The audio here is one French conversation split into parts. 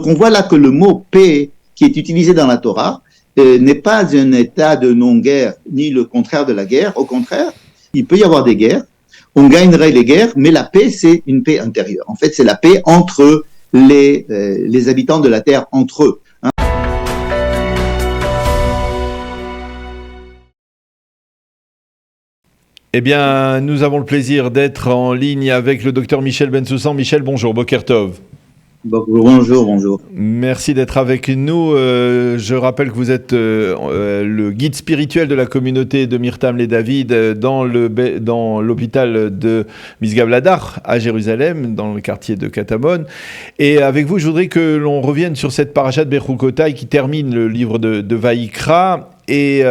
on voit là que le mot paix qui est utilisé dans la Torah n'est pas un état de non-guerre, ni le contraire de la guerre. Au contraire, il peut y avoir des guerres, on gagnerait les guerres, mais la paix, c'est une paix intérieure. En fait, c'est la paix entre les habitants de la terre, entre eux. Eh bien, nous avons le plaisir d'être en ligne avec le docteur Michel Bensoussan. Michel, bonjour, Boker Tov. Bonjour. Merci d'être avec nous. Je rappelle que vous êtes le guide spirituel de la communauté de Mirtam les David dans l'hôpital de Misgav Ladar à Jérusalem, dans le quartier de Katamon. Et avec vous, je voudrais que l'on revienne sur cette paracha de Bechukotai qui termine le livre de Vaïkra et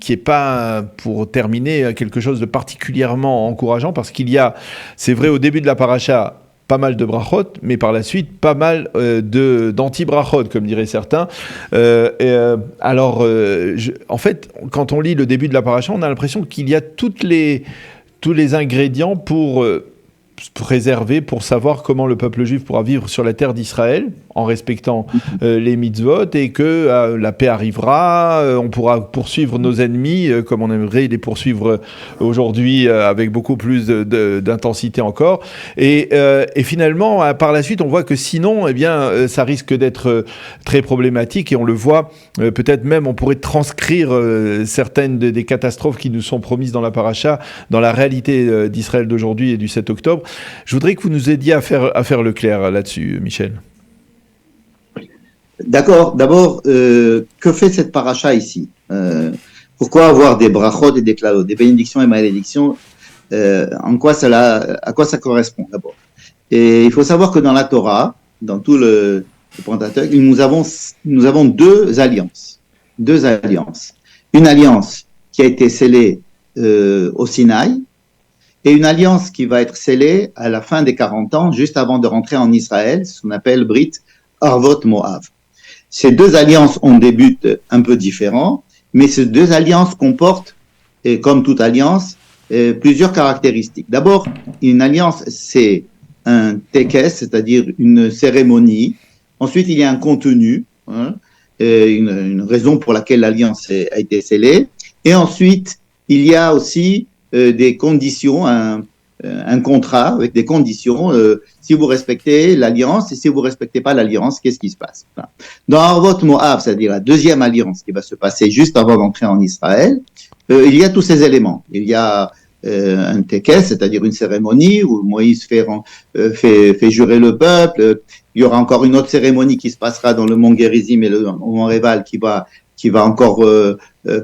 qui n'est pas, pour terminer, quelque chose de particulièrement encourageant parce qu'il y a, c'est vrai, au début de la paracha, pas mal de brachot, mais par la suite, pas mal d'anti-brachot, comme diraient certains. En fait, quand on lit le début de la paracha, on a l'impression qu'il y a tous les ingrédients pour préserver, pour savoir comment le peuple juif pourra vivre sur la terre d'Israël, en respectant les mitzvot, et que la paix arrivera, on pourra poursuivre nos ennemis, comme on aimerait les poursuivre aujourd'hui avec beaucoup plus d'intensité encore. Et finalement, par la suite, on voit que sinon, ça risque d'être très problématique, et on le voit, peut-être même, on pourrait transcrire certaines des catastrophes qui nous sont promises dans la paracha, dans la réalité d'Israël d'aujourd'hui et du 7 octobre. Je voudrais que vous nous aidiez à faire le clair là-dessus, Michel. D'accord. D'abord, que fait cette paracha ici? Pourquoi avoir des brachot et des klalot, des bénédictions et malédictions? À quoi ça correspond d'abord? Et il faut savoir que dans la Torah, dans tout le Pentateuque, nous avons deux alliances. Une alliance qui a été scellée au Sinaï, et une alliance qui va être scellée à la fin des 40 ans, juste avant de rentrer en Israël, ce qu'on appelle Brit Arvot Moav. Ces deux alliances ont des buts un peu différents, mais ces deux alliances comportent, et comme toute alliance, plusieurs caractéristiques. D'abord, une alliance, c'est un tekes, c'est-à-dire une cérémonie. Ensuite, il y a un contenu, une raison pour laquelle l'alliance a été scellée. Et ensuite, il y a aussi des conditions, un contrat avec des conditions, si vous respectez l'alliance et si vous respectez pas l'alliance, qu'est-ce qui se passe? Dans Arvot Moav, c'est-à-dire la deuxième alliance qui va se passer juste avant d'entrer en Israël, il y a tous ces éléments. Il y a un tekes, c'est-à-dire une cérémonie où Moïse fait jurer le peuple. Il y aura encore une autre cérémonie qui se passera dans le mont Gerizim et le mont Réval qui va encore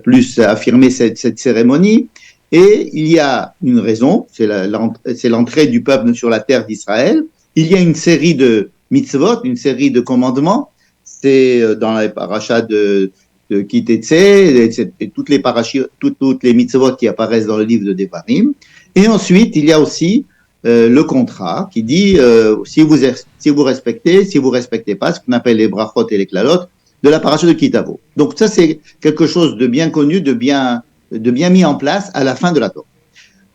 plus affirmer cette cérémonie. Et il y a une raison, c'est l'entrée du peuple sur la terre d'Israël. Il y a une série de mitzvot, une série de commandements. C'est dans les parachas de Kitetse et toutes les mitzvot qui apparaissent dans le livre de Devarim. Et ensuite, il y a aussi le contrat qui dit si vous respectez pas, ce qu'on appelle les brachot et les klalot de la paracha de Kitavo. Donc ça, c'est quelque chose de bien connu, de bien mis en place à la fin de la Torah.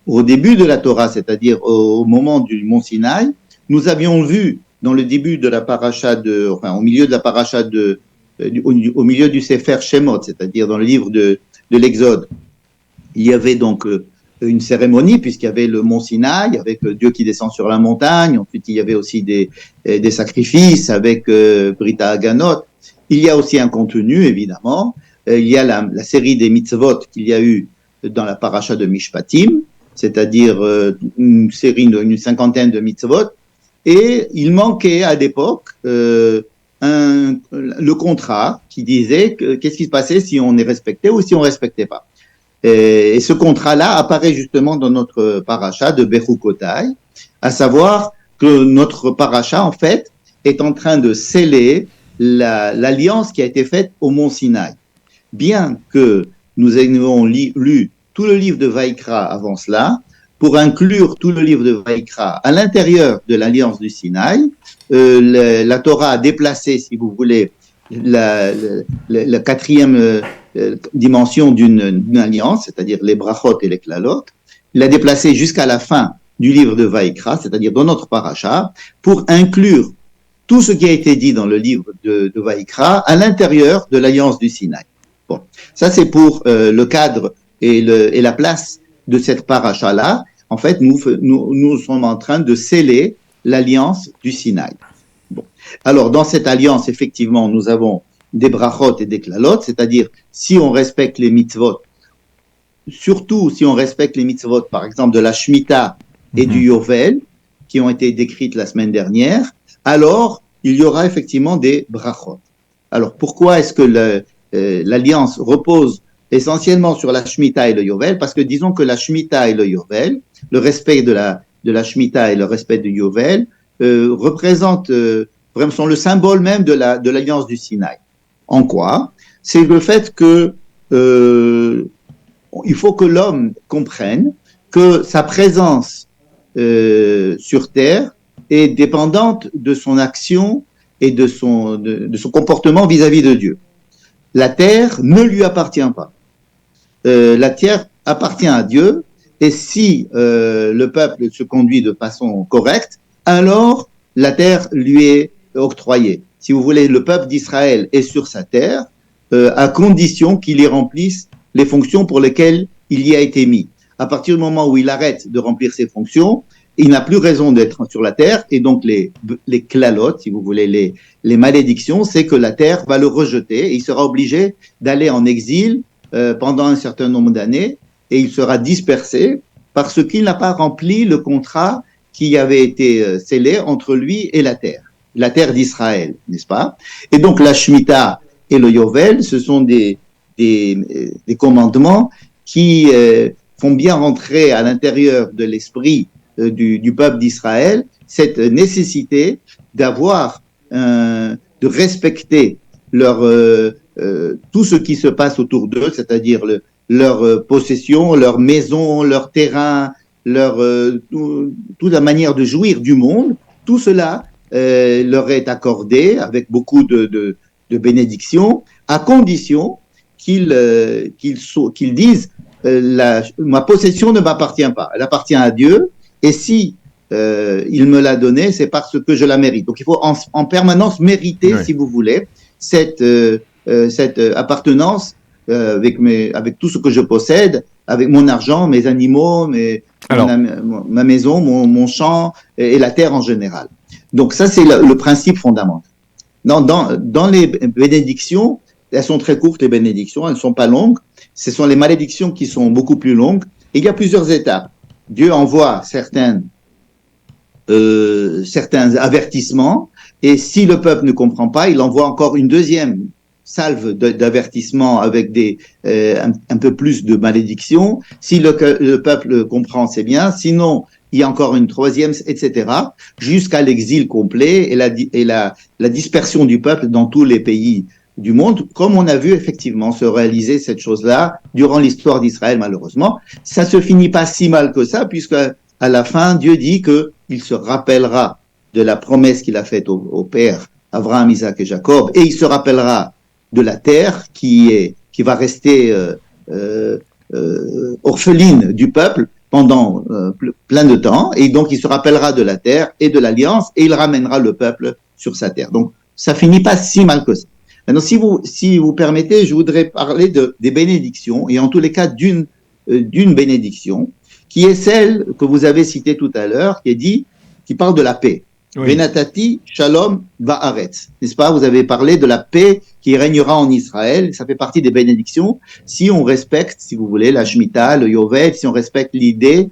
Au début de la Torah, c'est-à-dire au moment du mont Sinaï, nous avions vu dans le début de la paracha au milieu de la paracha au milieu du Sefer Shemot, c'est-à-dire dans le livre de l'Exode, il y avait donc une cérémonie puisqu'il y avait le mont Sinaï avec Dieu qui descend sur la montagne. Ensuite, il y avait aussi des sacrifices avec Brita Haganot. Il y a aussi un contenu, évidemment. Il y a la série des mitzvot qu'il y a eu dans la paracha de Mishpatim, c'est-à-dire une cinquantaine de mitzvot, et il manquait à l'époque le contrat qui disait qu'est-ce qui se passait si on est respecté ou si on respectait pas. Et ce contrat-là apparaît justement dans notre paracha de Bechukotai, à savoir que notre paracha, en fait, est en train de sceller l'alliance qui a été faite au mont Sinaï. Bien que nous ayons lu tout le livre de Vaïkra avant cela, pour inclure tout le livre de Vaïkra à l'intérieur de l'alliance du Sinaï, la Torah a déplacé, si vous voulez, la quatrième dimension d'une alliance, c'est-à-dire les brachot et les klalot, il l'a déplacé jusqu'à la fin du livre de Vaïkra, c'est-à-dire dans notre paracha, pour inclure tout ce qui a été dit dans le livre de Vaïkra à l'intérieur de l'alliance du Sinaï. Bon, ça c'est pour le cadre et la place de cette paracha-là. En fait, nous sommes en train de sceller l'alliance du Sinaï. Bon. Alors, dans cette alliance, effectivement, nous avons des brachot et des klalot, c'est-à-dire si on respecte les mitzvot, surtout si on respecte les mitzvot, par exemple, de la Shemitah et du Yovel, qui ont été décrites la semaine dernière, alors il y aura effectivement des brachot. Alors, pourquoi est-ce que l'alliance repose essentiellement sur la Shemitah et le Yovel? Parce que disons que la Shemitah et le Yovel, le respect de la Shemitah et le respect du Yovel, représentent, vraiment, sont le symbole même de l'alliance du Sinaï. En quoi? C'est le fait que il faut que l'homme comprenne que sa présence sur Terre est dépendante de son action et de son comportement vis-à-vis de Dieu. La terre ne lui appartient pas. La terre appartient à Dieu, et si le peuple se conduit de façon correcte, alors la terre lui est octroyée. Si vous voulez, le peuple d'Israël est sur sa terre, à condition qu'il y remplisse les fonctions pour lesquelles il y a été mis. À partir du moment où il arrête de remplir ses fonctions, il n'a plus raison d'être sur la terre, et donc les klalotes, si vous voulez, les malédictions, c'est que la terre va le rejeter, et il sera obligé d'aller en exil pendant un certain nombre d'années, et il sera dispersé parce qu'il n'a pas rempli le contrat qui avait été scellé entre lui et la terre d'Israël, n'est-ce pas? Et donc la Shemitah et le Yovel, ce sont des commandements qui font bien rentrer à l'intérieur de l'esprit du peuple d'Israël cette nécessité d'avoir, de respecter tout ce qui se passe autour d'eux, c'est-à-dire leur possession, leur maison, leur terrain, toute la manière de jouir du monde. Tout cela leur est accordé avec beaucoup de bénédictions, à condition qu'ils disent ma possession ne m'appartient pas, elle appartient à Dieu, et si il me l'a donnée, c'est parce que je la mérite. Donc il faut en permanence mériter, si vous voulez, cette appartenance avec tout ce que je possède, avec mon argent, mes animaux, ma maison, mon champ et la terre en général. Donc ça, c'est le principe fondamental. Dans les bénédictions, elles sont très courtes, les bénédictions, elles ne sont pas longues. Ce sont les malédictions qui sont beaucoup plus longues. Et il y a plusieurs étapes. Dieu envoie certains avertissements, et si le peuple ne comprend pas, il envoie encore une deuxième salve d'avertissements avec un peu plus de malédictions. Si le peuple comprend, c'est bien. Sinon, il y a encore une troisième, etc., jusqu'à l'exil complet et la dispersion du peuple dans tous les pays du monde, comme on a vu effectivement se réaliser cette chose-là durant l'histoire d'Israël, malheureusement. Ça se finit pas si mal que ça, puisque à la fin, Dieu dit qu'il se rappellera de la promesse qu'il a faite au père Abraham, Isaac et Jacob, et il se rappellera de la terre qui va rester orpheline du peuple pendant plein de temps, et donc il se rappellera de la terre et de l'alliance, et il ramènera le peuple sur sa terre. Donc ça finit pas si mal que ça. Maintenant, si vous permettez, je voudrais parler des bénédictions, et en tous les cas d'une bénédiction, qui est celle que vous avez citée tout à l'heure, qui parle de la paix. Oui. Venatati shalom ba'aretz. N'est-ce pas? Vous avez parlé de la paix qui régnera en Israël. Ça fait partie des bénédictions. Si on respecte, si vous voulez, la Shemitah, le Yovel, si on respecte l'idée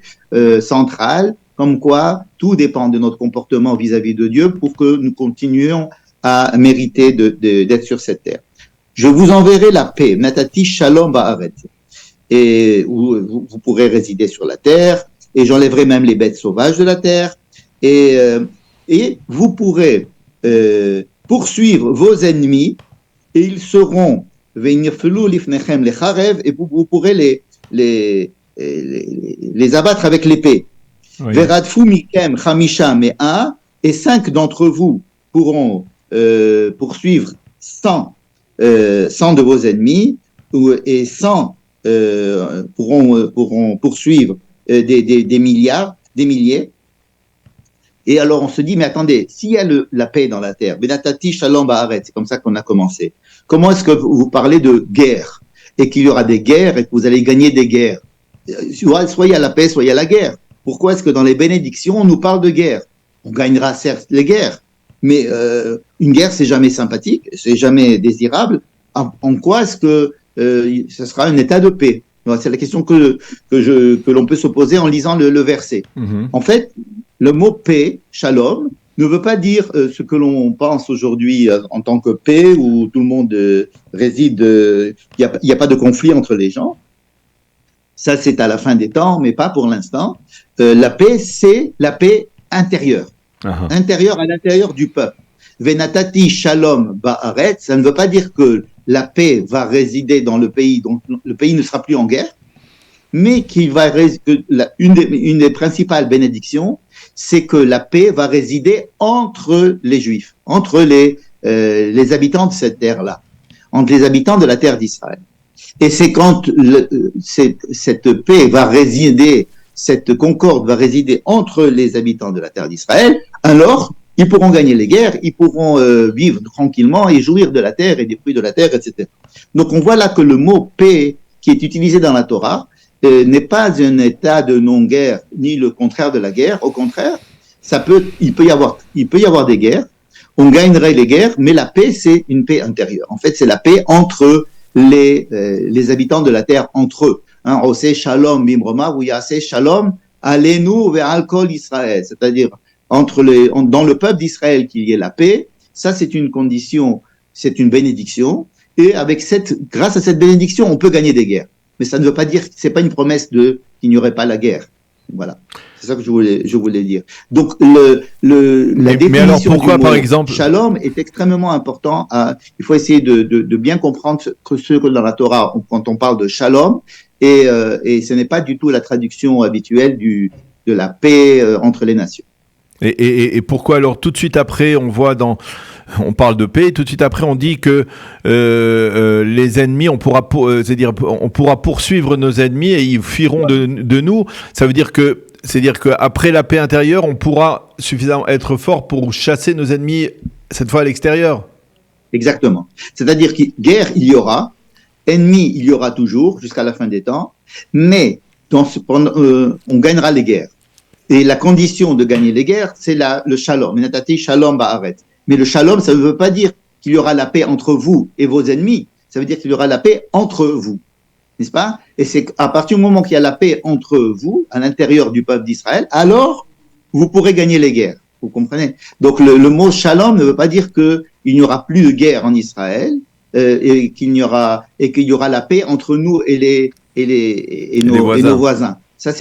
centrale, comme quoi tout dépend de notre comportement vis-à-vis de Dieu pour que nous continuions à mériter d'être sur cette terre. Je vous enverrai la paix. Venatati shalom ba'aretz. Et vous pourrez résider sur la terre, et j'enlèverai même les bêtes sauvages de la terre, et vous pourrez poursuivre vos ennemis, et ils seront et vous pourrez les abattre avec l'épée. Veradfu mikem chamisha me'a, et 5 d'entre vous pourront poursuivre 100 de vos ennemis, et 100 pourront poursuivre des milliers. Et alors on se dit, mais attendez, s'il y a la paix dans la terre, Benatati Shalom Ba'aret, c'est comme ça qu'on a commencé. Comment est-ce que vous parlez de guerre et qu'il y aura des guerres et que vous allez gagner des guerres? Soit il y a la paix, soit il y a la guerre. Pourquoi est-ce que dans les bénédictions, on nous parle de guerre? On gagnera certes les guerres, mais une guerre, c'est jamais sympathique, c'est jamais désirable. En quoi est-ce que ce sera un état de paix? C'est la question que l'on peut se poser en lisant le verset. En fait, le mot paix, shalom, ne veut pas dire ce que l'on pense aujourd'hui en tant que paix, où tout le monde réside, il n'y a pas de conflit entre les gens. Ça, c'est à la fin des temps, mais pas pour l'instant. La paix, c'est la paix intérieure. Intérieure à l'intérieur du peuple. Venatati shalom ba'aret, ça ne veut pas dire que la paix va résider dans le pays, donc le pays ne sera plus en guerre, mais une des principales bénédictions, c'est que la paix va résider entre les Juifs, entre les habitants de cette terre-là, entre les habitants de la terre d'Israël. Et c'est quand cette paix va résider, cette concorde va résider entre les habitants de la terre d'Israël, alors ils pourront gagner les guerres, ils pourront vivre tranquillement et jouir de la terre et des fruits de la terre, etc. Donc on voit là que le mot paix qui est utilisé dans la Torah n'est pas un état de non-guerre ni le contraire de la guerre. Au contraire, il peut y avoir des guerres, on gagnerait les guerres, mais la paix c'est une paix intérieure. En fait, c'est la paix entre les habitants de la terre entre eux. Ose shalom bimroma ou yase shalom alenu ve'al kol Israël, c'est-à-dire dans le peuple d'Israël qu'il y ait la paix. Ça, c'est une condition, c'est une bénédiction. Et grâce à cette bénédiction, on peut gagner des guerres. Mais ça ne veut pas dire, c'est pas une promesse qu'il n'y aurait pas la guerre. Voilà. C'est ça que je voulais dire. Donc, la définition alors pourquoi, du mot par exemple, shalom est extrêmement important. Il faut essayer de bien comprendre ce que dans la Torah, quand on parle de shalom, et ce n'est pas du tout la traduction habituelle de la paix entre les nations. Et pourquoi alors tout de suite après on parle de paix, tout de suite après on dit que les ennemis, on pourra poursuivre nos ennemis et ils fuiront de nous. Ça veut dire c'est-à-dire qu'après la paix intérieure, on pourra suffisamment être fort pour chasser nos ennemis cette fois à l'extérieur. Exactement. C'est-à-dire que guerre il y aura, ennemis il y aura toujours jusqu'à la fin des temps, mais on gagnera les guerres. Et la condition de gagner les guerres, c'est le shalom. Menatati shalom ba'aret. Mais le shalom, ça ne veut pas dire qu'il y aura la paix entre vous et vos ennemis. Ça veut dire qu'il y aura la paix entre vous. N'est-ce pas? Et c'est à partir du moment qu'il y a la paix entre vous, à l'intérieur du peuple d'Israël, alors vous pourrez gagner les guerres. Vous comprenez? Donc le mot shalom ne veut pas dire qu'il n'y aura plus de guerre en Israël et qu'il y aura la paix entre nous et nos voisins. Ça,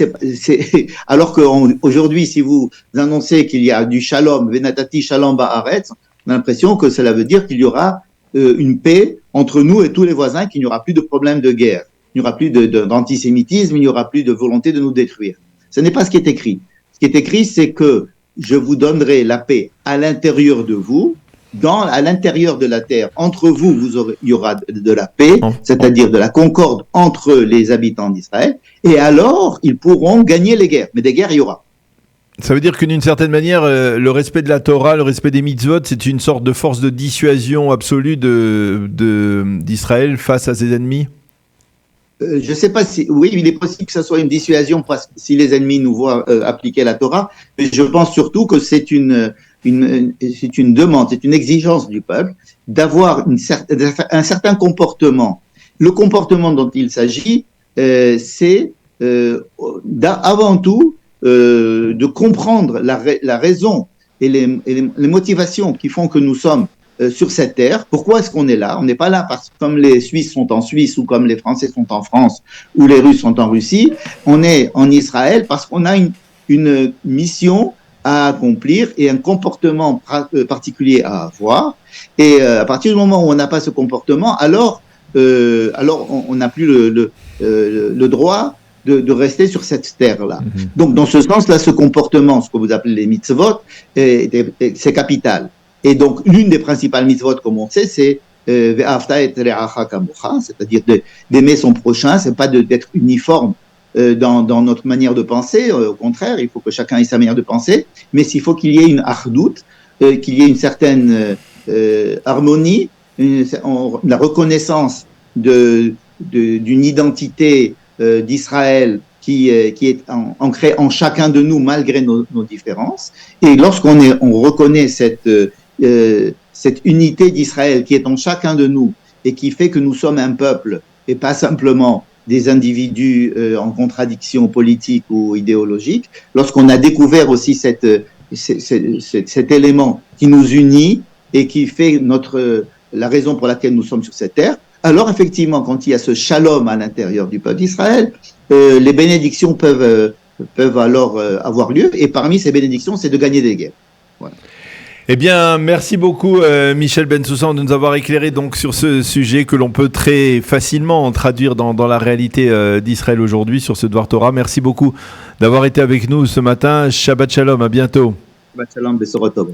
alors qu'aujourd'hui, si vous annoncez qu'il y a du shalom, venatati shalom ba'aretz, on a l'impression que cela veut dire qu'il y aura une paix entre nous et tous les voisins, qu'il n'y aura plus de problème de guerre, il n'y aura plus d'antisémitisme, il n'y aura plus de volonté de nous détruire. Ce n'est pas ce qui est écrit. Ce qui est écrit, c'est que je vous donnerai la paix à l'intérieur de vous, à l'intérieur de la terre, entre vous, il y aura de la paix, c'est-à-dire de la concorde entre les habitants d'Israël, et alors ils pourront gagner les guerres. Mais des guerres, il y aura. Ça veut dire que d'une certaine manière, le respect de la Torah, le respect des mitzvot, c'est une sorte de force de dissuasion absolue d'Israël face à ses ennemis? Je ne sais pas si... Oui, il est possible que ce soit une dissuasion parce que si les ennemis nous voient appliquer la Torah, mais je pense surtout que c'est une demande, c'est une exigence du peuple d'avoir un certain comportement. Le comportement dont il s'agit, c'est avant tout de comprendre la raison et les motivations qui font que nous sommes sur cette terre. Pourquoi est-ce qu'on est là? On n'est pas là parce que comme les Suisses sont en Suisse ou comme les Français sont en France ou les Russes sont en Russie. On est en Israël parce qu'on a une mission à accomplir et un comportement particulier à avoir. Et à partir du moment où on n'a pas ce comportement, alors on n'a plus le droit de rester sur cette terre-là. Mm-hmm. Donc, dans ce sens-là, ce comportement, ce que vous appelez les mitzvot, c'est capital. Et donc, l'une des principales mitzvot, comme on sait, c'est ve'afta et re'acha kamocha, c'est-à-dire d'aimer son prochain, c'est pas d'être uniforme dans notre manière de penser. Au contraire, il faut que chacun ait sa manière de penser, mais il faut qu'il y ait une ardout, qu'il y ait une certaine harmonie, la reconnaissance d'une identité d'Israël qui est ancrée en chacun de nous malgré nos différences. Et lorsqu'on reconnaît cette unité d'Israël qui est en chacun de nous et qui fait que nous sommes un peuple et pas simplement des individus en contradiction politique ou idéologique, lorsqu'on a découvert aussi cet élément qui nous unit et qui fait la raison pour laquelle nous sommes sur cette terre, alors effectivement, quand il y a ce shalom à l'intérieur du peuple d'Israël, les bénédictions peuvent alors avoir lieu. Et parmi ces bénédictions, c'est de gagner des guerres. Voilà. Eh bien, merci beaucoup Michel Bensoussan de nous avoir éclairé donc sur ce sujet que l'on peut très facilement traduire dans la réalité d'Israël aujourd'hui sur ce Dvar Torah. Merci beaucoup d'avoir été avec nous ce matin. Shabbat Shalom, à bientôt. Shabbat Shalom, Besorot Tov.